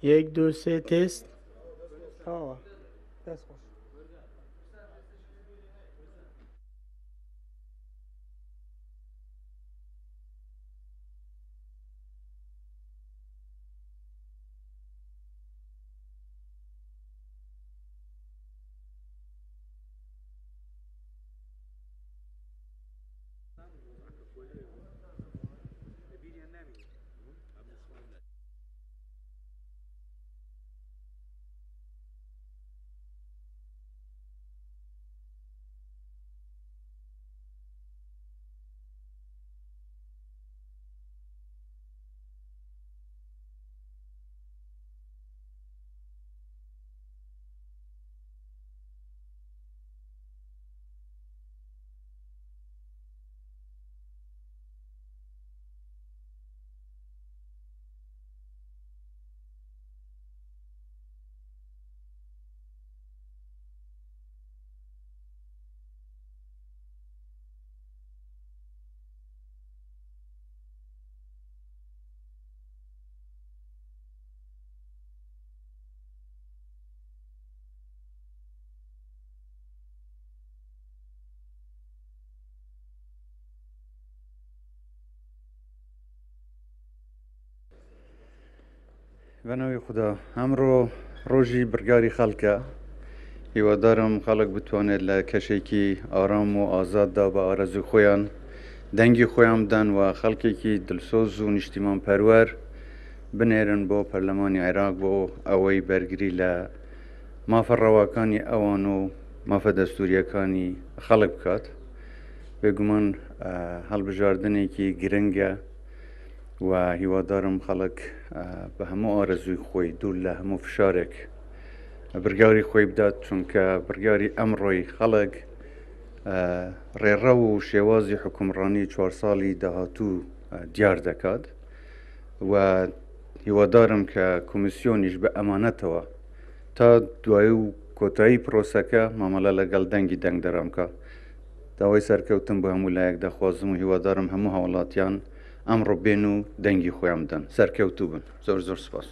یک دو سه تست. تمام. دست خوش. به نوی خدا امرو روژی برگاری خلکه هیوادارم خلق بتوانید لکشێکی ئارام و ئازاددا بە ئارەزوی خۆیان دەنگی خۆیان بدەن و خەڵکێکی دڵسۆز و نیشتیمان پەروەر بنێرن بۆ پەرلەمانی عێراق بۆ ئەوەی بەرگری لە مافە ڕەواکانی ئەوان و مافە دەستوریەکانی خەڵک بکات. بێگومان هەڵبژاردنێکی گرنگە و هیوادارم خەڵک بە هەموو ئارەزوی خۆی دوور لە هەموو فشارێک برگاری خۆی بدات، چونکە برگاری ئەمڕۆی خەڵک ڕێڕە و شێوازی حکومڕانی 4 ساڵی داهاتوو دیار دەکات و هیوادارم کە کۆمیسیۆنیش بە ئەمانەتەوە تا دوای و کۆتایی پرۆسەکە مامەلە لەگەڵ دەنگی دەنگ دەرامکە. داوای سەرکەوتن بۆ هەموو لایەک دەخوازم و هیوادارم هەموو هاوڵاتیان ئەمڕۆ بێن و دەنگی خۆیان بدەن، سەرکەوتوو بن. زۆر زۆر سپاس.